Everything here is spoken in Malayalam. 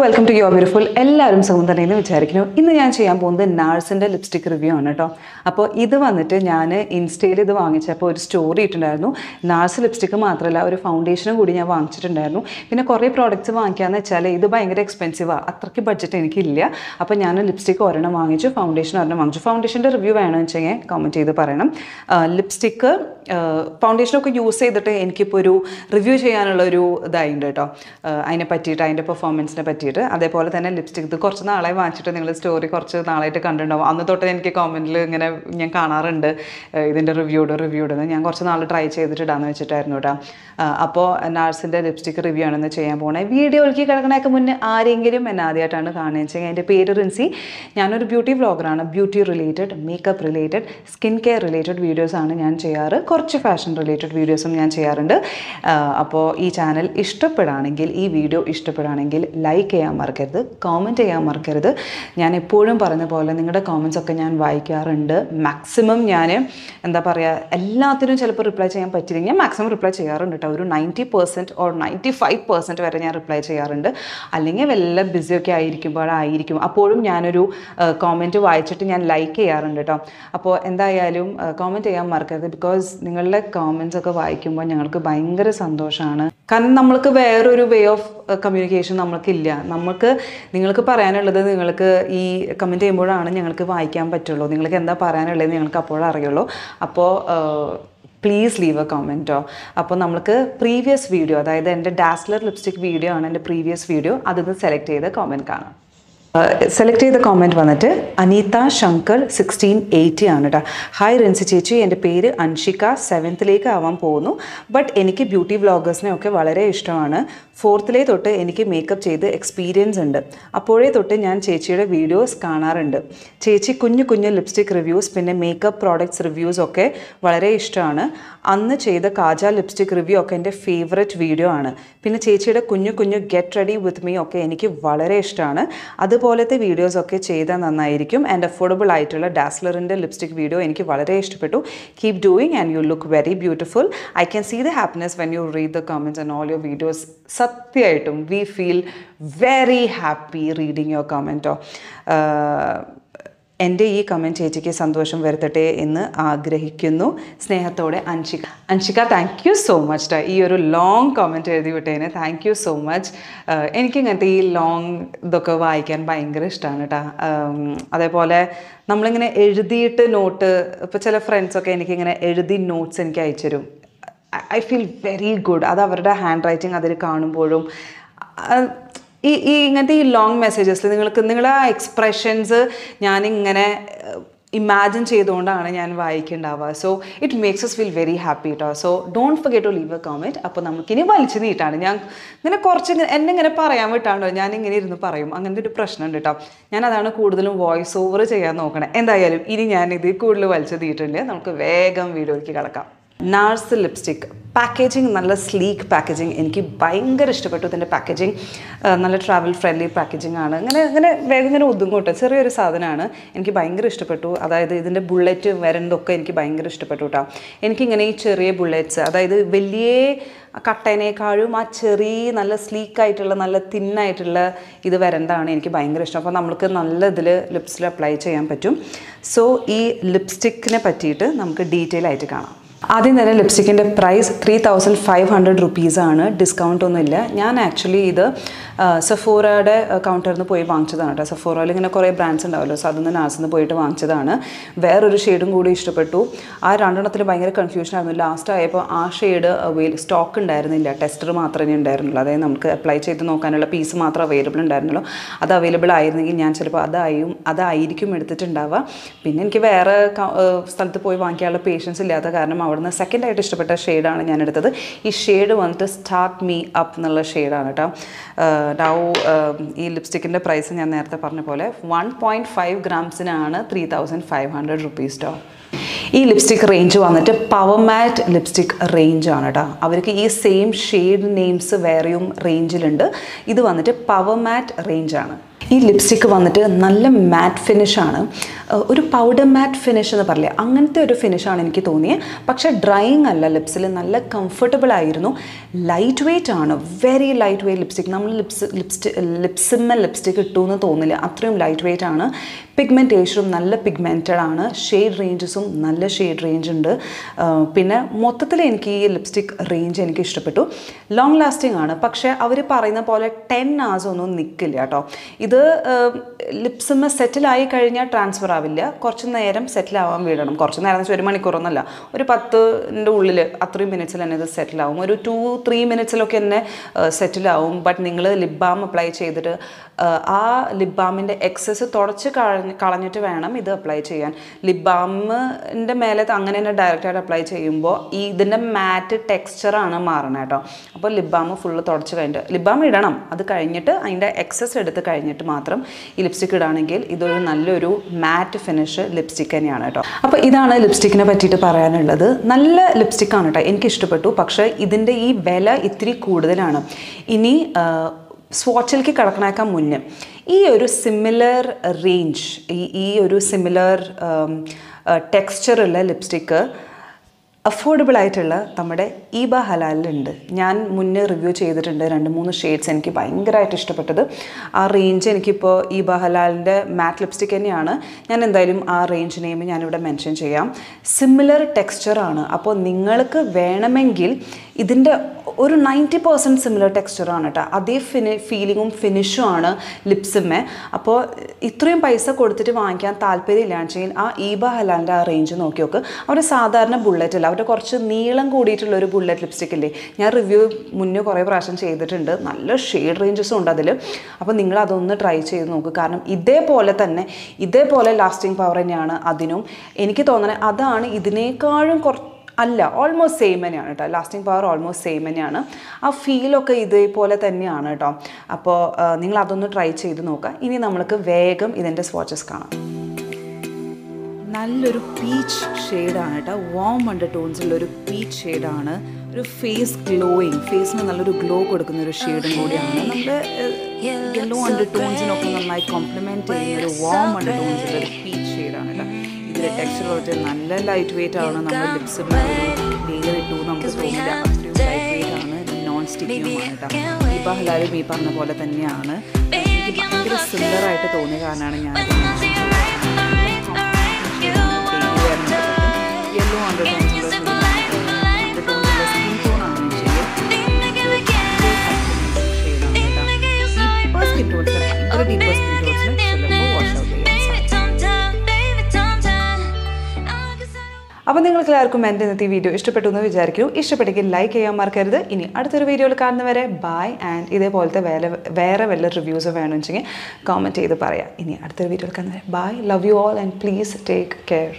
welcome to Your Beautiful. എല്ലാവരും സുഖം തന്നെയെന്ന് വിചാരിക്കുന്നു. ഇന്ന് ഞാൻ ചെയ്യാൻ പോകുന്നത് നാഴ്സിൻ്റെ ലിപ്സ്റ്റിക് റിവ്യൂ ആണ് കേട്ടോ. അപ്പോൾ ഇത് വന്നിട്ട് ഞാൻ ഇൻസ്റ്റയിൽ ഇത് വാങ്ങിച്ചപ്പോൾ ഒരു സ്റ്റോറി ഇട്ടുണ്ടായിരുന്നു. നാഴ്സ് ലിപ്സ്റ്റിക്ക് മാത്രമല്ല ഒരു ഫൗണ്ടേഷനും കൂടി ഞാൻ വാങ്ങിച്ചിട്ടുണ്ടായിരുന്നു. പിന്നെ കുറേ പ്രോഡക്റ്റ്സ് വാങ്ങിക്കാമെന്ന് വെച്ചാൽ ഇത് ഭയങ്കര എക്സ്പെൻസീവാണ്, അത്രയ്ക്ക് ബഡ്ജറ്റ് എനിക്കില്ല. അപ്പോൾ ഞാൻ ലിപ്സ്റ്റിക്ക് ഒരെണ്ണം വാങ്ങിച്ചു, ഫൗണ്ടേഷൻ ഒരെണ്ണം വാങ്ങിച്ചു. ഫൗണ്ടേഷൻ്റെ റിവ്യൂ വേണമെന്ന് വെച്ചാൽ കമൻറ്റ് ചെയ്ത് പറയണം. ലിപ്സ്റ്റിക്ക് ഫൗണ്ടേഷനൊക്കെ യൂസ് ചെയ്തിട്ട് എനിക്കിപ്പോൾ ഒരു റിവ്യൂ ചെയ്യാനുള്ളൊരു ഇതായിട്ടുണ്ട് കേട്ടോ, അതിനെ പറ്റിയിട്ട്, അതിൻ്റെ പെർഫോമൻസിനെ പറ്റിയിട്ട്. അതേപോലെ തന്നെ ലിപ്സ്റ്റിക് ഇത് കുറച്ച് നാളായി വാങ്ങിച്ചിട്ട് നിങ്ങൾ സ്റ്റോറി കുറച്ച് നാളായിട്ട് കണ്ടിട്ടുണ്ടാവും. അന്ന് തൊട്ട് എനിക്ക് കമൻറ്റിൽ ഇങ്ങനെ ഞാൻ കാണാറുണ്ട് ഇതിൻ്റെ റിവ്യൂഡ് ഞാൻ കുറച്ച് നാൾ ട്രൈ ചെയ്തിട്ടിടാന്ന് വെച്ചിട്ടായിരുന്നു കേട്ടോ. അപ്പോൾ നാഴ്സിൻ്റെ ലിപ്സ്റ്റിക് റിവ്യൂ ആണെന്ന് ചെയ്യാൻ പോകണേ. വീഡിയോയിലേക്ക് കിടക്കണേക്ക് മുന്നേ ആരെങ്കിലും എന്നെ ആദ്യമായിട്ടാണ് കാണുകയെന്ന് വെച്ചാൽ എൻ്റെ പേര് റിൻസി. ഞാനൊരു ബ്യൂട്ടി വ്ളോഗറാണ്. Beauty related, makeup related, skin care related വീഡിയോസാണ് ഞാൻ ചെയ്യാറ്. കുറച്ച് ഫാഷൻ റിലേറ്റഡ് വീഡിയോസും ഞാൻ ചെയ്യാറുണ്ട്. അപ്പോൾ ഈ ചാനൽ ഇഷ്ടപ്പെടുകയാണെങ്കിൽ, ഈ വീഡിയോ ഇഷ്ടപ്പെടുകയാണെങ്കിൽ ലൈക്ക് ചെയ്യാൻ മറക്കരുത്, കോമൻറ്റ് ചെയ്യാൻ മറക്കരുത്. ഞാൻ എപ്പോഴും പറഞ്ഞ പോലെ നിങ്ങളുടെ കോമൻറ്റ്സൊക്കെ ഞാൻ വായിക്കാറുണ്ട്. മാക്സിമം ഞാൻ എന്താ പറയുക, എല്ലാത്തിനും ചിലപ്പോൾ റിപ്ലൈ ചെയ്യാൻ പറ്റില്ലെങ്കിൽ ഞാൻ മാക്സിമം റിപ്ലൈ ചെയ്യാറുണ്ട് കേട്ടോ. ഒരു 90% ഓർ 95% വരെ ഞാൻ റിപ്ലൈ ചെയ്യാറുണ്ട്. അല്ലെങ്കിൽ വല്ല ബിസിയൊക്കെ ആയിരിക്കും അപ്പോഴും ഞാനൊരു കോമൻറ്റ് വായിച്ചിട്ട് ഞാൻ ലൈക്ക് ചെയ്യാറുണ്ട് കേട്ടോ. അപ്പോൾ എന്തായാലും കോമൻറ്റ് ചെയ്യാൻ മറക്കരുത്. ബിക്കോസ് നിങ്ങളുടെ കോമൻറ്റ്സ് ഒക്കെ വായിക്കുമ്പോൾ ഞങ്ങൾക്ക് ഭയങ്കര സന്തോഷമാണ്. കാരണം നമ്മൾക്ക് വേറൊരു വേ ഓഫ് കമ്മ്യൂണിക്കേഷൻ നമ്മൾക്കില്ല. നിങ്ങൾക്ക് പറയാനുള്ളത് നിങ്ങൾക്ക് ഈ കമൻറ്റ് ചെയ്യുമ്പോഴാണ് ഞങ്ങൾക്ക് വായിക്കാൻ പറ്റുള്ളൂ. നിങ്ങൾക്ക് എന്താ പറയാനുള്ളത് ഞങ്ങൾക്ക് അപ്പോഴേ അറിയുള്ളൂ. അപ്പോൾ പ്ലീസ് ലീവ് എ കമൻറ്റോ. അപ്പോൾ നമുക്ക് പ്രീവിയസ് വീഡിയോ, അതായത് എൻ്റെ ഡാസ്ലർ ലിപ്സ്റ്റിക് വീഡിയോ ആണ് എൻ്റെ പ്രീവിയസ് വീഡിയോ, അതിൽ സെലക്ട് ചെയ്ത കമൻറ്റ് കാണാം. സെലക്ട് ചെയ്ത കോമെൻറ്റ് വന്നിട്ട് അനീത ശങ്കർ 1680 ആണ് കേട്ടോ. ഹായ് റിൻസി ചേച്ചി, എൻ്റെ പേര് അൻഷിക, 7th ആവാൻ പോകുന്നു. ബട്ട് എനിക്ക് ബ്യൂട്ടി വ്ളോഗേഴ്സിനെ ഒക്കെ വളരെ ഇഷ്ടമാണ്. 4th തൊട്ട് എനിക്ക് മേക്കപ്പ് ചെയ്ത് എക്സ്പീരിയൻസ് ഉണ്ട്. അപ്പോഴേ തൊട്ട് ഞാൻ ചേച്ചിയുടെ വീഡിയോസ് കാണാറുണ്ട്. ചേച്ചി കുഞ്ഞു ലിപ്സ്റ്റിക് റിവ്യൂസ്, പിന്നെ മേക്കപ്പ് പ്രോഡക്ട്സ് റിവ്യൂസ് ഒക്കെ വളരെ ഇഷ്ടമാണ്. അന്ന് ചെയ്ത കാജ ലിപ്സ്റ്റിക് റിവ്യൂ ഒക്കെ എൻ്റെ ഫേവററ്റ് വീഡിയോ ആണ്. പിന്നെ ചേച്ചിയുടെ കുഞ്ഞു ഗെറ്റ് റെഡി വിത്ത് മീ ഒക്കെ എനിക്ക് വളരെ ഇഷ്ടമാണ്. അതുപോലത്തെ വീഡിയോസൊക്കെ ചെയ്താൽ നന്നായിരിക്കും. ആൻഡ് അഫോർഡബിൾ ആയിട്ടുള്ള ഡാസ്ലറിൻ്റെ ലിപ്സ്റ്റിക് വീഡിയോ എനിക്ക് വളരെ ഇഷ്ടപ്പെട്ടു. Keep doing and you look very beautiful. I can see the happiness when you read the comments and all your videos. സത്യമായിട്ടും we feel very happy reading your കമൻറ്റോ. എൻ്റെ ഈ കമൻറ്റ് ചേച്ചിക്ക് സന്തോഷം വരുത്തട്ടെ എന്ന് ആഗ്രഹിക്കുന്നു. സ്നേഹത്തോടെ Anshika. Thank you so much. ഈ ഒരു ലോങ് കമൻറ്റ് എഴുതി വിട്ടതിന് താങ്ക് യു സോ മച്ച്. എനിക്കിങ്ങനത്തെ ഈ ലോങ് ഇതൊക്കെ വായിക്കാൻ ഭയങ്കര ഇഷ്ടമാണ് കേട്ടോ. അതേപോലെ നമ്മളിങ്ങനെ എഴുതിയിട്ട് നോട്ട്, ഇപ്പോൾ ചില ഫ്രണ്ട്സൊക്കെ എനിക്കിങ്ങനെ എഴുതി നോട്ട്സ് എനിക്ക് അയച്ചു തരും. I feel very good. അത് അവരുടെ ഹാൻഡ് റൈറ്റിംഗ് അതിൽ കാണുമ്പോഴും ഇങ്ങനത്തെ ഈ ലോങ് മെസ്സേജസിൽ നിങ്ങളുടെ ആ എക്സ്പ്രഷൻസ് ഞാനിങ്ങനെ ഇമാജിൻ ചെയ്തുകൊണ്ടാണ് ഞാൻ വായിക്കുന്നുണ്ടാവുക. So it makes us feel very happy കേട്ടോ. So don't forget to leave a comment. അപ്പോൾ നമുക്കിനി വലിച്ചു നീട്ടാണ്. ഞാൻ ഇങ്ങനെ കുറച്ച് എന്നെ ഇങ്ങനെ പറയാൻ വിട്ടാണ്ടോ, ഞാനിങ്ങനെ ഇരുന്ന് പറയും. അങ്ങനത്തെ ഒരു പ്രശ്നമുണ്ട് കേട്ടോ. ഞാനതാണ് കൂടുതലും വോയിസ് ഓവർ ചെയ്യാൻ നോക്കണേ. എന്തായാലും ഇനി ഞാനിത് കൂടുതൽ വലിച്ചു നീട്ടില്ല. നമുക്ക് വേഗം വീഡിയോയ്ക്ക് കിടക്കാം. നാഴ്സ് ലിപ്സ്റ്റിക് പാക്കേജിങ് നല്ല സ്ലീക്ക് പാക്കേജിങ്, എനിക്ക് ഭയങ്കര ഇഷ്ടപ്പെട്ടു. ഇതിൻ്റെ പാക്കേജിങ് നല്ല ട്രാവൽ ഫ്രണ്ട്ലി പാക്കേജിങ് ആണ്. ഇങ്ങനെ വേഗം ഇങ്ങനെ ഒതുങ്ങോട്ടെ, ചെറിയൊരു സാധനമാണ്. എനിക്ക് ഭയങ്കര ഇഷ്ടപ്പെട്ടു. അതായത് ഇതിൻ്റെ ബുള്ളറ്റ് വരുന്നതൊക്കെ എനിക്ക് ഭയങ്കര ഇഷ്ടപ്പെട്ടു കേട്ടോ. എനിക്കിങ്ങനെ ഈ ചെറിയ ബുള്ളറ്റ്സ്, അതായത് വലിയ കട്ടേനേക്കാളും ആ ചെറിയ നല്ല സ്ലീക്കായിട്ടുള്ള നല്ല തിന്നായിട്ടുള്ള ഇത് വരേണ്ടതാണ് എനിക്ക് ഭയങ്കര ഇഷ്ടം. അപ്പോൾ നമ്മൾക്ക് നല്ല ഇതിൽ ലിപ്സിൽ അപ്ലൈ ചെയ്യാൻ പറ്റും. സോ ഈ ലിപ്സ്റ്റിക്കിനെ പറ്റിയിട്ട് നമുക്ക് ഡീറ്റെയിൽ ആയിട്ട് കാണാം. ആദ്യം തന്നെ ലിപ്സ്റ്റിക്കിൻ്റെ പ്രൈസ് 3500 റുപ്പീസാണ്. ഡിസ്കൗണ്ട് ഒന്നുമില്ല. ഞാൻ ആക്ച്വലി ഇത് സെഫോറയുടെ കൗണ്ടറിൽ നിന്ന് പോയി വാങ്ങിച്ചതാണ് കേട്ടോ. സെഫോറയിൽ ഇങ്ങനെ കുറേ ബ്രാൻഡ്സ് ഉണ്ടാവുമല്ലോ, സോ അതിൽ നിന്ന് നാഴ്സിൽ നിന്ന് പോയിട്ട് വാങ്ങിച്ചതാണ്. വേറൊരു ഷെയ്ഡും കൂടി ഇഷ്ടപ്പെട്ടു. ആ രണ്ടെണ്ണത്തിൽ ഭയങ്കര കൺഫ്യൂഷൻ ആയിരുന്നു. ലാസ്റ്റ് ആയപ്പോൾ ആ ഷെയ്ഡ് സ്റ്റോക്ക് ഉണ്ടായിരുന്നില്ല, ടെസ്റ്റർ മാത്രമേ ഉണ്ടായിരുന്നുള്ളൂ. അതായത് നമുക്ക് അപ്ലൈ ചെയ്ത് നോക്കാനുള്ള പീസ് മാത്രം അവൈലബിൾ ഉണ്ടായിരുന്നുള്ളൂ. അത് അവൈലബിൾ ആയിരുന്നെങ്കിൽ ഞാൻ ചിലപ്പോൾ അതായിരിക്കും എടുത്തിട്ടുണ്ടാവുക. പിന്നെ എനിക്ക് വേറെ സ്ഥലത്ത് പോയി വാങ്ങിക്കാനുള്ള പേഷ്യൻസ് ഇല്ലാത്ത കാരണം അവിടുന്ന് സെക്കൻഡായിട്ട് ഇഷ്ടപ്പെട്ട ഷെയ്ഡാണ് ഞാൻ എടുത്തത്. ഈ ഷെയ്ഡ് വന്നിട്ട് സ്റ്റാർട്ട് മീ അപ്പ് എന്നുള്ള ഷെയ്ഡാണ് കേട്ടോ. ഈ ലിപ്സ്റ്റിക്കിൻ്റെ പ്രൈസ് ഞാൻ നേരത്തെ പറഞ്ഞ പോലെ 1.5 ഗ്രാംസിനാണ് 3500 റുപ്പീസ് കേട്ടോ. ഈ ലിപ്സ്റ്റിക് റേഞ്ച് വന്നിട്ട് പവർ മാറ്റ് ലിപ്സ്റ്റിക് റേഞ്ചാണ് കേട്ടോ. അവർക്ക് ഈ സെയിം ഷെയ്ഡ് നെയിംസ് വേറെയും റേഞ്ചിലുണ്ട്. ഇത് വന്നിട്ട് പവർ മാറ്റ് റേഞ്ചാണ്. ഈ ലിപ്സ്റ്റിക്ക് വന്നിട്ട് നല്ല മാറ്റ് ഫിനിഷാണ്, ഒരു പൗഡർ മാറ്റ് ഫിനിഷ് എന്ന് പറയില്ലേ, അങ്ങനത്തെ ഒരു ഫിനിഷാണ് എനിക്ക് തോന്നിയത്. പക്ഷേ ഡ്രൈയിങ് അല്ല, ലിപ്സിൽ നല്ല കംഫർട്ടബിൾ ആയിരുന്നു. ലൈറ്റ് വെയ്റ്റ് ആണ്, വെരി ലൈറ്റ് വെയ്റ്റ് ലിപ്സ്റ്റിക്. നമ്മൾ ലിപ്സിന്മേൽ ലിപ്സ്റ്റിക് ഇട്ടു എന്ന് തോന്നില്ല, അത്രയും ലൈറ്റ് വെയ്റ്റ് ആണ്. പിഗ്മെൻറ്റേഷനും നല്ല പിഗ്മെൻറ്റഡ് ആണ്, ഷെയ്ഡ് റേഞ്ചസും നല്ല ഷെയ്ഡ് റേഞ്ച് ഉണ്ട്. പിന്നെ മൊത്തത്തിൽ എനിക്ക് ഈ ലിപ്സ്റ്റിക് റേഞ്ച് എനിക്ക് ഇഷ്ടപ്പെട്ടു. ലോങ് ലാസ്റ്റിംഗ് ആണ്, പക്ഷേ അവർ പറയുന്ന പോലെ 10 hours ഒന്നും നിൽക്കില്ല കേട്ടോ. ഇത് ലിപ്സിന്മേൽ സെറ്റിലായി കഴിഞ്ഞാൽ ട്രാൻസ്ഫർ ആവില്ല, കുറച്ച് നേരം സെറ്റിലാവാൻ വിടണം. കുറച്ച് നേരം എന്ന് വെച്ചാൽ 1 മണിക്കൂറൊന്നുമല്ല, ഒരു 10ൻ്റെ ഉള്ളിൽ അത്രയും മിനിറ്റ്സിൽ തന്നെ ഇത് സെറ്റിലാവും. ഒരു 2-3 minutesലൊക്കെ തന്നെ സെറ്റിലാവും. ബട്ട് നിങ്ങൾ ലിപ് ബാം അപ്ലൈ ചെയ്തിട്ട് ആ ലിപ് ബാമിൻ്റെ എക്സസ് തുടച്ച് കളഞ്ഞിട്ട് വേണം ഇത് അപ്ലൈ ചെയ്യാൻ. ലിപ് ബാമിൻ്റെ മേലെ അങ്ങനെ തന്നെ ഡയറക്റ്റായിട്ട് അപ്ലൈ ചെയ്യുമ്പോൾ ഇതിൻ്റെ മാറ്റ് ടെക്സ്ചറാണ് മാറണം കേട്ടോ. അപ്പോൾ ലിപ് ബാം ഫുള്ള് തുടച്ച് കഴിഞ്ഞിട്ട് ലിപ് ബാം ഇടണം, അത് കഴിഞ്ഞിട്ട് അതിൻ്റെ എക്സസ് എടുത്ത് കഴിഞ്ഞിട്ട് മാത്രം ഈ ലിപ്സ്റ്റിക്ക് ഇടുകയാണെങ്കിൽ ഇതൊരു നല്ലൊരു മാറ്റ് ഫിനിഷ് ലിപ്സ്റ്റിക്ക് തന്നെയാണ് കേട്ടോ. അപ്പോൾ ഇതാണ് ലിപ്സ്റ്റിക്കിനെ പറ്റിയിട്ട് പറയാനുള്ളത്. നല്ല ലിപ്സ്റ്റിക്കാണ് കേട്ടോ, എനിക്ക് ഇഷ്ടപ്പെട്ടു. പക്ഷേ ഇതിൻ്റെ ഈ വില ഇത്തിരി കൂടുതലാണ്. ഇനി സ്വാച്ചിലേക്ക് കിടക്കണേക്കാൾ മുന്നേ ഈ ഒരു സിമിലർ റേഞ്ച്, ഈ ഒരു സിമിലർ ടെക്സ്ചറുള്ള ലിപ്സ്റ്റിക്ക് അഫോർഡബിൾ ആയിട്ടുള്ള നമ്മുടെ ഈബ ഹലാലിലുണ്ട്. ഞാൻ മുന്നേ റിവ്യൂ ചെയ്തിട്ടുണ്ട് 2-3 ഷെയ്ഡ്സ് എനിക്ക് ഭയങ്കരമായിട്ട് ഇഷ്ടപ്പെട്ടത്. ആ റേഞ്ച് എനിക്കിപ്പോൾ ഈബ ഹലാലിൻ്റെ മാറ്റ് ലിപ്സ്റ്റിക് തന്നെയാണ്. ഞാൻ എന്തായാലും ആ റേഞ്ച് നെയിം ഞാനിവിടെ മെൻഷൻ ചെയ്യാം. സിമിലർ ടെക്സ്ചറാണ്. അപ്പോൾ നിങ്ങൾക്ക് വേണമെങ്കിൽ ഇതിൻ്റെ ഒരു 90% സിമിലർ ടെക്സ്ചറാണ് കേട്ടോ. അതേ ഫീലിങ്ങും ഫിനിഷും ആണ് ലിപ്സിന്മേ. അപ്പോൾ ഇത്രയും പൈസ കൊടുത്തിട്ട് വാങ്ങിക്കാൻ താല്പര്യമില്ലാന്ന് വെച്ചെങ്കിൽ ആ ഈബ ഹലാലിൻ്റെ ആ റേഞ്ച് നോക്കി നോക്ക്. അവർ സാധാരണ ബുള്ളറ്റ് അല്ല, അവരുടെ കുറച്ച് നീളം കൂടിയിട്ടുള്ളൊരു ബുള്ളറ്റ് ലിപ്സ്റ്റിക് ഇല്ലേ, ഞാൻ റിവ്യൂ മുന്നേ കുറേ പ്രാവശ്യം ചെയ്തിട്ടുണ്ട്. നല്ല ഷെയ്ഡ് റേഞ്ചസും ഉണ്ട് അതിൽ. അപ്പോൾ നിങ്ങൾ അതൊന്ന് ട്രൈ ചെയ്ത് നോക്കുക. കാരണം ഇതേപോലെ ലാസ്റ്റിംഗ് പവർ തന്നെയാണ് അതിനും. എനിക്ക് തോന്നണേ അതാണ് ഇതിനേക്കാളും അല്ല, ഓൾമോസ്റ്റ് സെയിം തന്നെയാണ് കേട്ടോ. ലാസ്റ്റിംഗ് പവർ ഓൾമോസ്റ്റ് സെയിം തന്നെയാണ്. ആ ഫീലൊക്കെ ഇതേപോലെ തന്നെയാണ് കേട്ടോ. അപ്പോൾ നിങ്ങൾ അതൊന്ന് ട്രൈ ചെയ്ത് നോക്കുക. ഇനി നമ്മൾക്ക് വേഗം ഇതിൻ്റെ സ്വാച്ചസ് കാണാം. നല്ലൊരു പീച്ച് ഷെയ്ഡാണ് കേട്ടോ, വാം അണ്ടർ ടോൺസിലുള്ളൊരു പീച്ച് ഷെയ്ഡാണ്. ഒരു ഫേസിന് നല്ലൊരു ഗ്ലോ കൊടുക്കുന്ന ഒരു ഷെയ്ഡും കൂടിയാണ്. നമ്മുടെ യെല്ലോ അണ്ടർ ടോൺസിനൊക്കെ നന്നായി കോംപ്ലിമെൻറ്റ് ചെയ്യുന്ന ഒരു വാം അണ്ടർ ടോൺസിലൊരു പീച്ച് ഷെയ്ഡാണ് കേട്ടോ. ഇതിൻ്റെ ടെക്സ്ചർ കുറച്ച് നല്ല ലൈറ്റ് വെയ്റ്റ് ആണ്. നമ്മുടെ ലിപ്സിൽ ലെയർ ഇട്ടു നമുക്ക് തോന്നില്ല, അത്രയും ലൈറ്റ് വെയ്റ്റ് ആണ്, നോൺ സ്റ്റിക്കിങ്ങുമാണ് കേട്ടോ. ഈബ ഹലാലും ഈ പറഞ്ഞ പോലെ തന്നെയാണ്. എനിക്ക് ഭയങ്കര സിമിലറായിട്ട് തോന്നിയ കാരണമാണ് ഞാൻ യെല്ലോ അണ്ടർ ടോൺസിലുള്ള സ്കിൻ ടോണാണ് ചെയ്യുക. ഡീപ്പർ സ്കിൻ ടോൺസിന് ചിലപ്പോൾ വാഷ് ഔട്ട് ചെയ്യാൻ അപ്പോൾ നിങ്ങൾക്ക് എല്ലാവർക്കും എൻ്റെ ഇന്നത്തെ വീഡിയോ ഇഷ്ടപ്പെട്ടു എന്ന് വിചാരിക്കുന്നു. ഇഷ്ടപ്പെട്ടെങ്കിൽ ലൈക്ക് ചെയ്യാൻ മറക്കരുത്. ഇനി അടുത്തൊരു വീഡിയോയിൽ കാണുന്നവരെ ബൈ. ആൻഡ് ഇതേപോലത്തെ വേറെ വല്ല റിവ്യൂസ് വേണമെന്ന് വെച്ചെങ്കിൽ കമൻറ്റ് ചെയ്ത് പറയാം. ഇനി അടുത്തൊരു വീഡിയോയിൽ കാണുന്നവരെ bye. Love you all and please take care.